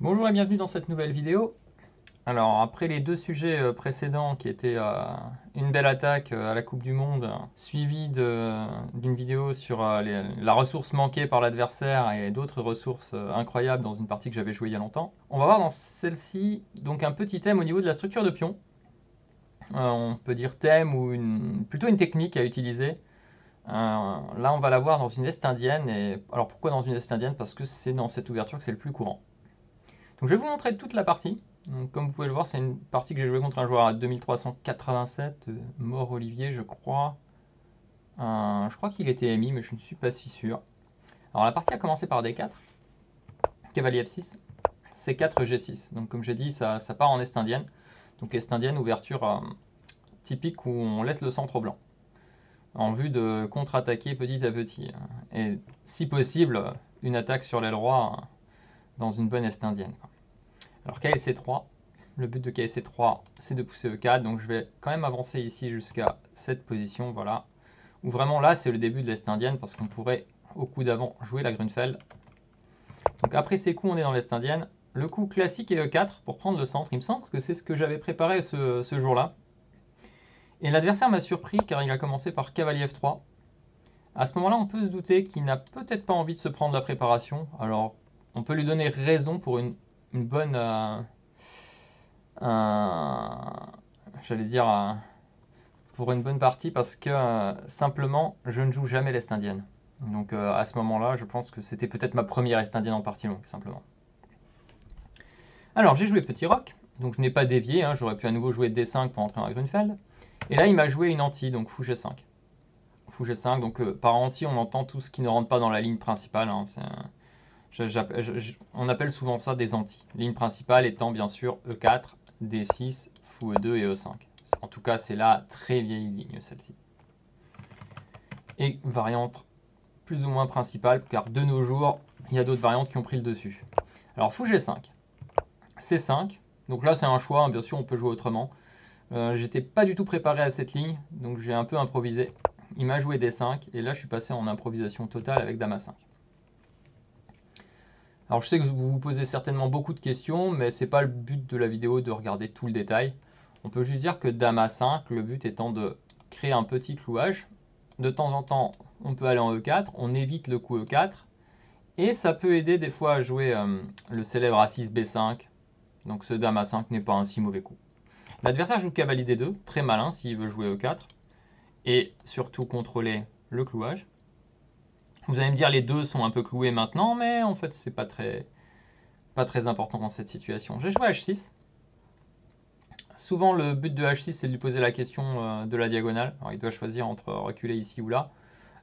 Bonjour et bienvenue dans cette nouvelle vidéo. Alors après les deux sujets précédents qui étaient une belle attaque à la Coupe du Monde, suivie d'une vidéo sur la ressource manquée par l'adversaire et d'autres ressources incroyables dans une partie que j'avais jouée il y a longtemps, on va voir dans celle-ci donc un petit thème au niveau de la structure de pion. On peut dire thème ou plutôt une technique à utiliser. Là on va la voir dans une est indienne. Et alors pourquoi dans une est indienne? Parce que c'est dans cette ouverture que c'est le plus courant. Donc je vais vous montrer toute la partie. Donc, comme vous pouvez le voir, c'est une partie que j'ai jouée contre un joueur à 2387, Mort Olivier, je crois. Je crois qu'il était MI, mais je ne suis pas si sûr. Alors la partie a commencé par D4, cavalier F6, C4, G6. Donc comme j'ai dit, ça part en est indienne. Donc est indienne, ouverture typique où on laisse le centre blanc, en vue de contre-attaquer petit à petit. Et si possible, une attaque sur l'aile roi dans une bonne est indienne. Alors KLC3, le but de KLC3 c'est de pousser E4, donc je vais quand même avancer ici jusqu'à cette position, voilà. Où vraiment là c'est le début de l'est indienne parce qu'on pourrait au coup d'avant jouer la Grunfeld. Donc après ces coups on est dans l'est indienne. Le coup classique est E4 pour prendre le centre, il me semble que c'est ce que j'avais préparé ce jour-là. Et l'adversaire m'a surpris car il a commencé par cavalier F3. À ce moment-là on peut se douter qu'il n'a peut-être pas envie de se prendre la préparation, alors on peut lui donner raison pour une bonne... j'allais dire pour une bonne partie parce que simplement je ne joue jamais l'est indienne. Donc à ce moment-là, je pense que c'était peut-être ma première est indienne en partie longue, simplement. Alors j'ai joué petit roc, donc je n'ai pas dévié, hein, j'aurais pu à nouveau jouer D5 pour entrer dans la Grunfeld. Et là il m'a joué une anti, donc fou G5. Fou G5, donc par anti on entend tout ce qui ne rentre pas dans la ligne principale. Hein, on appelle souvent ça des anti. Ligne principale étant bien sûr E4, D6, fou E2 et E5. En tout cas, c'est la très vieille ligne, celle-ci. Et variante plus ou moins principale, car de nos jours, il y a d'autres variantes qui ont pris le dessus. Alors, fou G5, C5. Donc là, c'est un choix, hein, bien sûr, on peut jouer autrement. J'étais pas du tout préparé à cette ligne, donc j'ai un peu improvisé. Il m'a joué D5, et là, je suis passé en improvisation totale avec Dame A5. Alors, je sais que vous vous posez certainement beaucoup de questions, mais c'est pas le but de la vidéo de regarder tout le détail. On peut juste dire que Dame A5, le but étant de créer un petit clouage. De temps en temps, on peut aller en E4, on évite le coup E4. Et ça peut aider des fois à jouer le célèbre A6 B5. Donc ce Dame A5 n'est pas un si mauvais coup. L'adversaire joue cavalier D2, très malin s'il veut jouer E4. Et surtout contrôler le clouage. Vous allez me dire les deux sont un peu cloués maintenant, mais en fait c'est pas très important dans cette situation. J'ai joué H6. Souvent, le but de H6, c'est de lui poser la question de la diagonale. Alors, il doit choisir entre reculer ici ou là.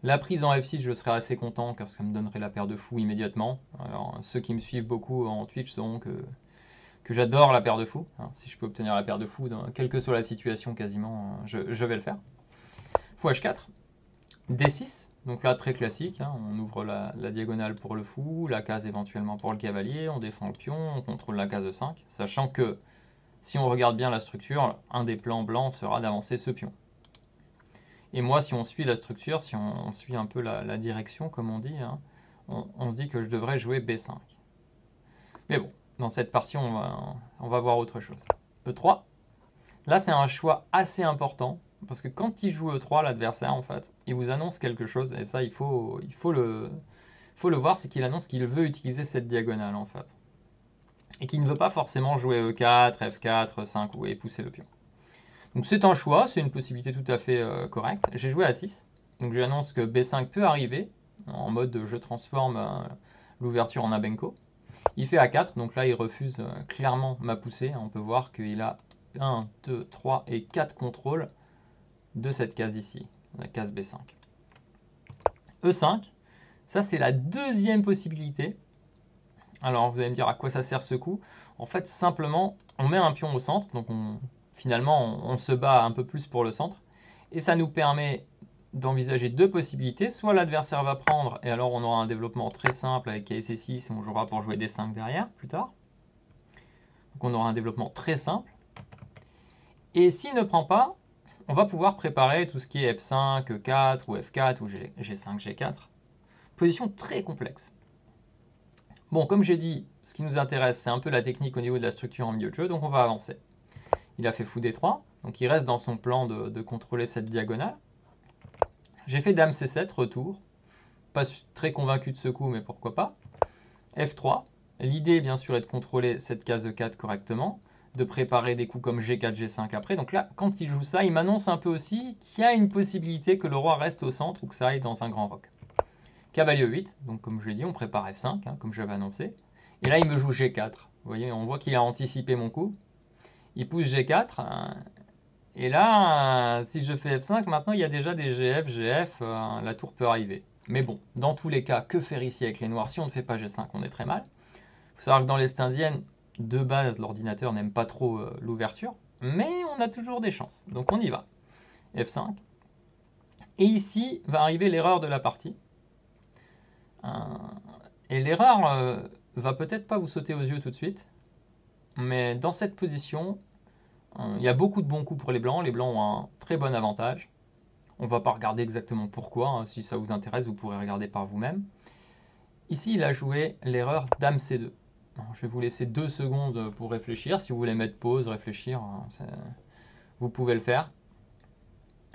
La prise en F6, je serais assez content car ça me donnerait la paire de fous immédiatement. Alors, ceux qui me suivent beaucoup en Twitch sauront que j'adore la paire de fous. Hein, si je peux obtenir la paire de fous, quelle que soit la situation quasiment, je vais le faire. Fou H4. D6. Donc là, très classique. Hein, on ouvre la diagonale pour le fou, la case éventuellement pour le cavalier, on défend le pion, on contrôle la case de 5. Sachant que si on regarde bien la structure, un des plans blancs sera d'avancer ce pion. Et moi, si on suit la structure, si on suit un peu la direction, comme on dit, hein, on se dit que je devrais jouer B5. Mais bon, dans cette partie, on va voir autre chose. E3. Là, c'est un choix assez important, parce que quand il joue E3, l'adversaire, en fait, il vous annonce quelque chose, et ça, il faut le voir, c'est qu'il annonce qu'il veut utiliser cette diagonale, en fait. Et qui ne veut pas forcément jouer E4, F4, E5 et pousser le pion. Donc c'est un choix, c'est une possibilité tout à fait correcte. J'ai joué A6, donc j'annonce que B5 peut arriver, en mode je transforme l'ouverture en abenko. Il fait A4, donc là il refuse clairement ma poussée. On peut voir qu'il a 1, 2, 3 et 4 contrôles de cette case ici, la case B5. E5, ça c'est la deuxième possibilité. Alors vous allez me dire à quoi ça sert ce coup. En fait simplement on met un pion au centre, donc finalement on se bat un peu plus pour le centre. Et ça nous permet d'envisager deux possibilités. Soit l'adversaire va prendre et alors on aura un développement très simple avec KC6 et on jouera pour jouer D5 derrière plus tard. Donc on aura un développement très simple. Et s'il ne prend pas, on va pouvoir préparer tout ce qui est F5, E4 ou F4 ou G5, G4. Position très complexe. Bon, comme j'ai dit, ce qui nous intéresse, c'est un peu la technique au niveau de la structure en milieu de jeu, donc on va avancer. Il a fait fou D3, donc il reste dans son plan de contrôler cette diagonale. J'ai fait Dame C7, retour. Pas très convaincu de ce coup, mais pourquoi pas. F3. L'idée, bien sûr, est de contrôler cette case E4 correctement, de préparer des coups comme G4, G5 après. Donc là, quand il joue ça, il m'annonce un peu aussi qu'il y a une possibilité que le roi reste au centre ou que ça aille dans un grand roc. Cavalier E8, donc comme je l'ai dit, on prépare F5, hein, comme j'avais annoncé. Et là, il me joue G4. Vous voyez, on voit qu'il a anticipé mon coup. Il pousse G4. Et là, si je fais F5, maintenant, il y a déjà des GF, GF, la tour peut arriver. Mais bon, dans tous les cas, que faire ici avec les noirs? Si on ne fait pas G5, on est très mal. Il faut savoir que dans l'Est indienne, de base, l'ordinateur n'aime pas trop l'ouverture. Mais on a toujours des chances. Donc on y va. F5. Et ici va arriver l'erreur de la partie. Et l'erreur va peut-être pas vous sauter aux yeux tout de suite. Mais dans cette position, il y a beaucoup de bons coups pour les blancs. Les blancs ont un très bon avantage. On ne va pas regarder exactement pourquoi. Hein. Si ça vous intéresse, vous pourrez regarder par vous-même. Ici, il a joué l'erreur Dame C2. Alors, je vais vous laisser 2 secondes pour réfléchir. Si vous voulez mettre pause, réfléchir, vous pouvez le faire.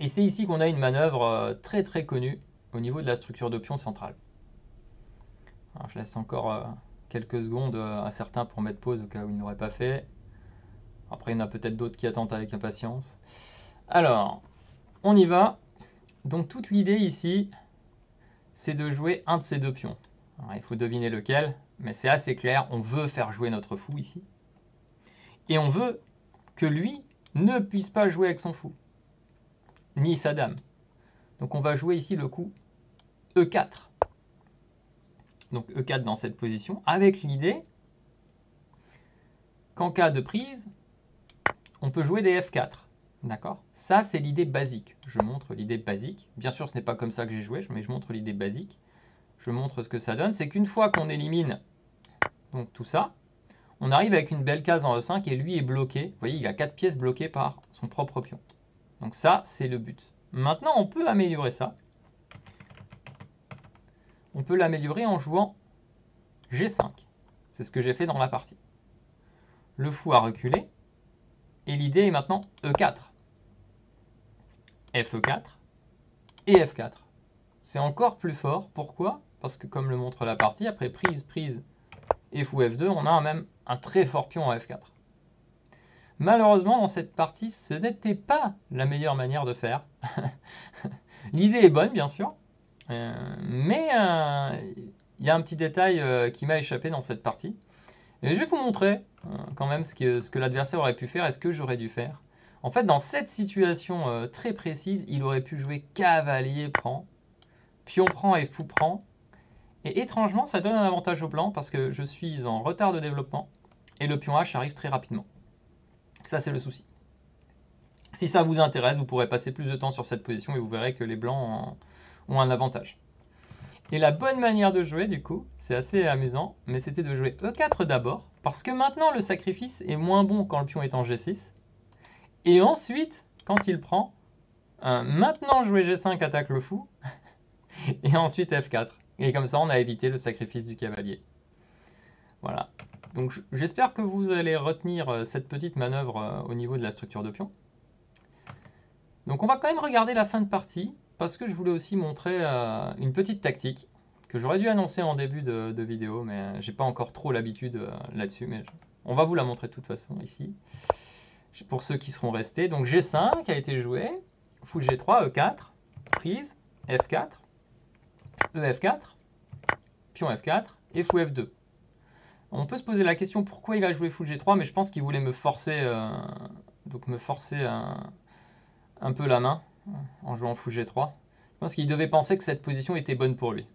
Et c'est ici qu'on a une manœuvre très très connue au niveau de la structure de pion centrale. Alors, je laisse encore quelques secondes à certains pour mettre pause au cas où ils n'auraient pas fait. Après, il y en a peut-être d'autres qui attendent avec impatience. Alors, on y va. Donc toute l'idée ici, c'est de jouer un de ces deux pions. Alors, il faut deviner lequel, mais c'est assez clair, on veut faire jouer notre fou ici. Et on veut que lui ne puisse pas jouer avec son fou, ni sa dame. Donc on va jouer ici le coup E4. Donc E4 dans cette position, avec l'idée qu'en cas de prise, on peut jouer des F4. D'accord? Ça, c'est l'idée basique. Je montre l'idée basique. Bien sûr, ce n'est pas comme ça que j'ai joué, mais je montre l'idée basique. Je montre ce que ça donne. C'est qu'une fois qu'on élimine donc tout ça, on arrive avec une belle case en E5 et lui est bloqué. Vous voyez, il a 4 pièces bloquées par son propre pion. Donc ça, c'est le but. Maintenant, on peut améliorer ça. On peut l'améliorer en jouant G5. C'est ce que j'ai fait dans la partie. Le fou a reculé. Et l'idée est maintenant E4. FE4 et F4. C'est encore plus fort. Pourquoi? Parce que comme le montre la partie, après prise, prise et fou F2, on a même un très fort pion en F4. Malheureusement, dans cette partie, ce n'était pas la meilleure manière de faire. L'idée est bonne, bien sûr, mais il y a un petit détail qui m'a échappé dans cette partie. Et je vais vous montrer quand même ce que l'adversaire aurait pu faire et ce que j'aurais dû faire. En fait, dans cette situation très précise, il aurait pu jouer cavalier prend, pion prend et fou prend. Et étrangement, ça donne un avantage au blanc parce que je suis en retard de développement et le pion H arrive très rapidement. Ça, c'est le souci. Si ça vous intéresse, vous pourrez passer plus de temps sur cette position et vous verrez que les blancs ont un avantage. Et la bonne manière de jouer, du coup, c'est assez amusant, mais c'était de jouer E4 d'abord, parce que maintenant le sacrifice est moins bon quand le pion est en G6. Et ensuite, quand il prend, maintenant jouer G5 attaque le fou, et ensuite F4. Et comme ça, on a évité le sacrifice du cavalier. Voilà. Donc j'espère que vous allez retenir cette petite manœuvre au niveau de la structure de pion. Donc on va quand même regarder la fin de partie, parce que je voulais aussi montrer une petite tactique que j'aurais dû annoncer en début de vidéo, mais j'ai pas encore trop l'habitude là-dessus, mais on va vous la montrer de toute façon ici, pour ceux qui seront restés. Donc G5 a été joué, fou G3, E4, prise, F4, EF4, pion F4 et fou F2. On peut se poser la question pourquoi il a joué fou G3, mais je pense qu'il voulait me forcer, un peu la main en jouant fou G3. Je pense qu'il devait penser que cette position était bonne pour lui.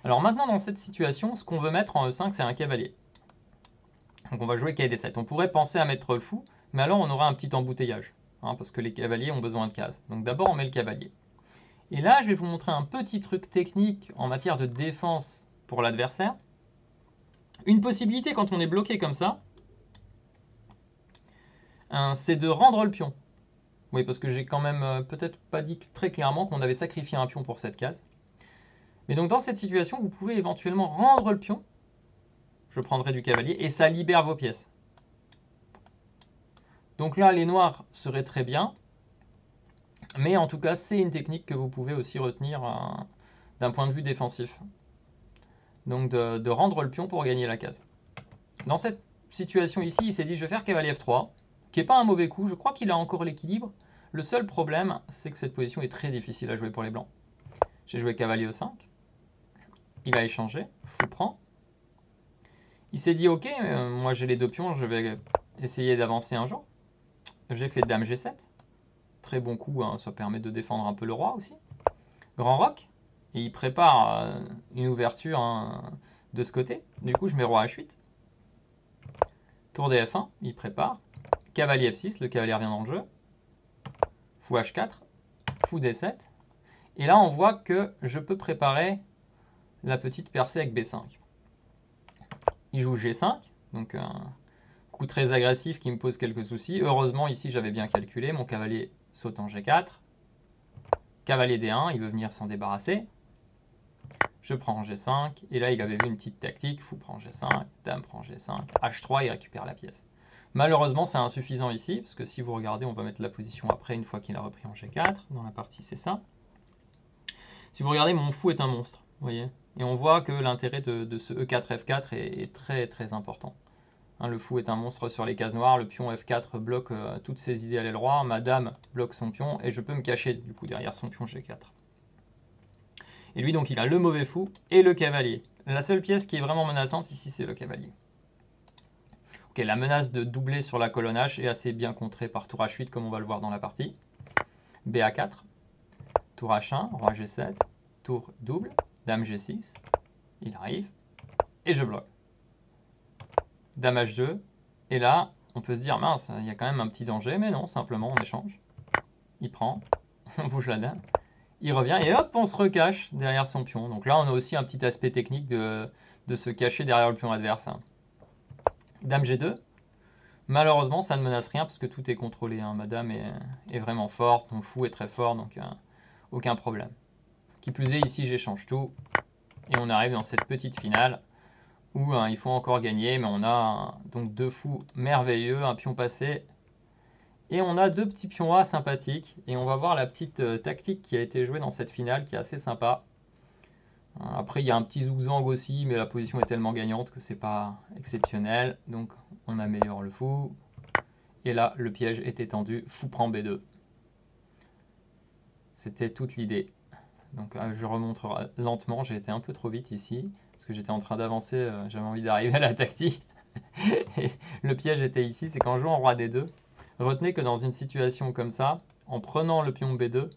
Alors maintenant, dans cette situation, ce qu'on veut mettre en E5, c'est un cavalier. Donc on va jouer KD7. On pourrait penser à mettre le fou, mais alors on aura un petit embouteillage, parce que les cavaliers ont besoin de cases. Donc d'abord, on met le cavalier. Et là, je vais vous montrer un petit truc technique en matière de défense pour l'adversaire. Une possibilité quand on est bloqué comme ça, c'est de rendre le pion. Oui, parce que j'ai quand même peut-être pas dit très clairement qu'on avait sacrifié un pion pour cette case. Mais donc dans cette situation, vous pouvez éventuellement rendre le pion. Je prendrai du cavalier et ça libère vos pièces. Donc là, les noirs seraient très bien. Mais en tout cas, c'est une technique que vous pouvez aussi retenir d'un point de vue défensif. Donc de rendre le pion pour gagner la case. Dans cette situation ici, il s'est dit je vais faire cavalier F3, qui n'est pas un mauvais coup. Je crois qu'il a encore l'équilibre. Le seul problème, c'est que cette position est très difficile à jouer pour les blancs. J'ai joué cavalier E5. Il a échangé. Fou prend. Il s'est dit ok, moi j'ai les deux pions, je vais essayer d'avancer un jour. J'ai fait dame G7. Très bon coup, hein, ça permet de défendre un peu le roi aussi. Grand roc. Et il prépare une ouverture de ce côté. Du coup, je mets roi H8. Tour de F1, il prépare. Cavalier F6, le cavalier revient dans le jeu. Fou H4. Fou D7. Et là, on voit que je peux préparer la petite percée avec B5. Il joue G5, donc un coup très agressif qui me pose quelques soucis. Heureusement, ici, j'avais bien calculé. Mon cavalier saute en G4. Cavalier D1, il veut venir s'en débarrasser. Je prends G5, et là il avait vu une petite tactique, fou prend G5, dame prend G5, H3, il récupère la pièce. Malheureusement c'est insuffisant ici, parce que si vous regardez, on va mettre la position après, une fois qu'il a repris en G4, dans la partie c'est ça. Si vous regardez, mon fou est un monstre, vous voyez. Et on voit que l'intérêt de ce E4, F4 est très très important. Hein, le fou est un monstre sur les cases noires, le pion F4 bloque toutes ses idées à l'aile droite, ma dame bloque son pion, et je peux me cacher du coup derrière son pion G4. Et lui, donc, il a le mauvais fou et le cavalier. La seule pièce qui est vraiment menaçante ici, c'est le cavalier. Ok, la menace de doubler sur la colonne H est assez bien contrée par tour H8, comme on va le voir dans la partie. BA4, tour H1, roi G7, tour double, dame G6, il arrive, et je bloque. Dame H2, et là, on peut se dire, mince, il y a quand même un petit danger, mais non, simplement, on échange. Il prend, on bouge la dame. Il revient et hop, on se recache derrière son pion. Donc là, on a aussi un petit aspect technique de se cacher derrière le pion adverse. Dame G2. Malheureusement, ça ne menace rien parce que tout est contrôlé. Hein. Ma dame est vraiment forte, mon fou est très fort, donc aucun problème. Qui plus est, ici, j'échange tout. Et on arrive dans cette petite finale où il faut encore gagner, mais on a donc deux fous merveilleux, un pion passé. Et on a deux petits pions A sympathiques. Et on va voir la petite tactique qui a été jouée dans cette finale qui est assez sympa. Après, il y a un petit zigzag aussi, mais la position est tellement gagnante que c'est pas exceptionnel. Donc, on améliore le fou. Et là, le piège est étendu. Fou prend B2. C'était toute l'idée. Donc, je remonte lentement. J'ai été un peu trop vite ici. Parce que j'étais en train d'avancer. J'avais envie d'arriver à la tactique. Et le piège était ici. C'est qu'en jouant roi D2, retenez que dans une situation comme ça, en prenant le pion B2,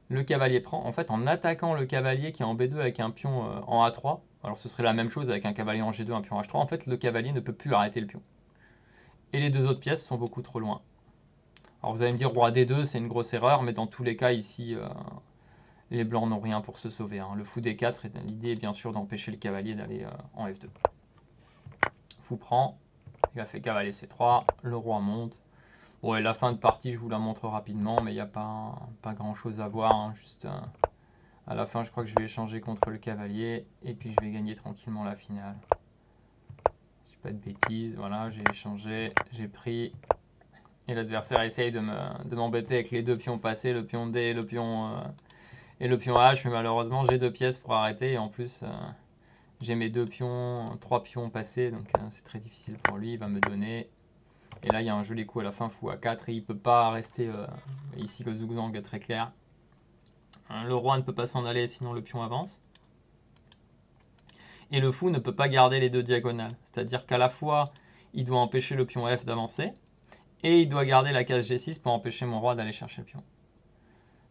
le cavalier prend. En fait, en attaquant le cavalier qui est en B2 avec un pion en A3, alors ce serait la même chose avec un cavalier en G2, un pion H3, en fait, le cavalier ne peut plus arrêter le pion. Et les deux autres pièces sont beaucoup trop loin. Alors vous allez me dire, roi D2, c'est une grosse erreur, mais dans tous les cas, ici, les blancs n'ont rien pour se sauver. Hein. Le fou D4, l'idée est bien sûr d'empêcher le cavalier d'aller en F2. Fou prend, il a fait cavalier C3, le roi monte. Bon, et la fin de partie, je vous la montre rapidement, mais il n'y a pas grand chose à voir, hein, juste... à la fin, je crois que je vais échanger contre le cavalier et puis je vais gagner tranquillement la finale. Je dis pas de bêtises, voilà, j'ai échangé, j'ai pris. Et l'adversaire essaye de m'embêter avec les deux pions passés, le pion D et le pion H, mais malheureusement j'ai deux pièces pour arrêter et en plus j'ai mes deux pions, trois pions passés, donc c'est très difficile pour lui, il va me donner. Et là il y a un joli coup à la fin, fou A4 et il peut pas rester ici, le zigzag est très clair. Le roi ne peut pas s'en aller, sinon le pion avance. Et le fou ne peut pas garder les deux diagonales. C'est-à-dire qu'à la fois, il doit empêcher le pion F d'avancer, et il doit garder la case G6 pour empêcher mon roi d'aller chercher le pion.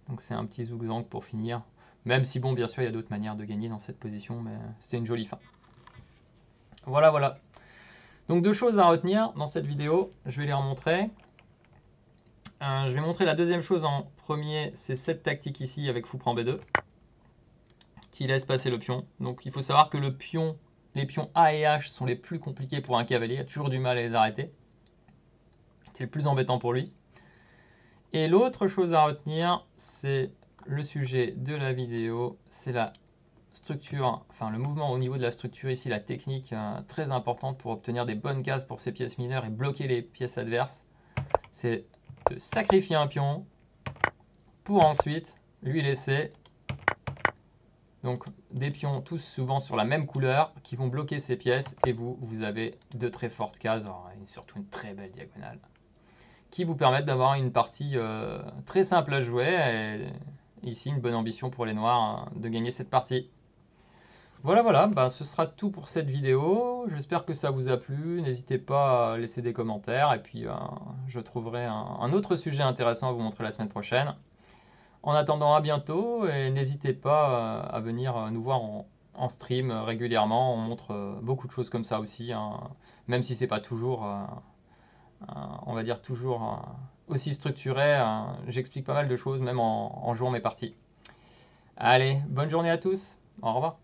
Donc c'est un petit zigzag pour finir. Même si, bon, bien sûr, il y a d'autres manières de gagner dans cette position, mais c'était une jolie fin. Voilà, voilà. Donc deux choses à retenir dans cette vidéo, je vais les remontrer. Je vais montrer la deuxième chose en premier, c'est cette tactique ici avec fou prend B2, qui laisse passer le pion. Donc il faut savoir que les pions A et H sont les plus compliqués pour un cavalier, il a toujours du mal à les arrêter. C'est le plus embêtant pour lui. Et l'autre chose à retenir, c'est le sujet de la vidéo, c'est la structure, enfin le mouvement au niveau de la structure ici, la technique très importante pour obtenir des bonnes cases pour ces pièces mineures et bloquer les pièces adverses. C'est de sacrifier un pion pour ensuite lui laisser donc des pions tous souvent sur la même couleur qui vont bloquer ces pièces et vous avez de très fortes cases et surtout une très belle diagonale qui vous permettent d'avoir une partie très simple à jouer et ici une bonne ambition pour les noirs de gagner cette partie. Voilà, bah, ce sera tout pour cette vidéo. J'espère que ça vous a plu. N'hésitez pas à laisser des commentaires et puis je trouverai un autre sujet intéressant à vous montrer la semaine prochaine. En attendant, à bientôt et n'hésitez pas à venir nous voir en stream régulièrement. On montre beaucoup de choses comme ça aussi, hein, même si c'est pas toujours, on va dire toujours aussi structuré. J'explique pas mal de choses même en jouant mes parties. Allez, bonne journée à tous. Au revoir.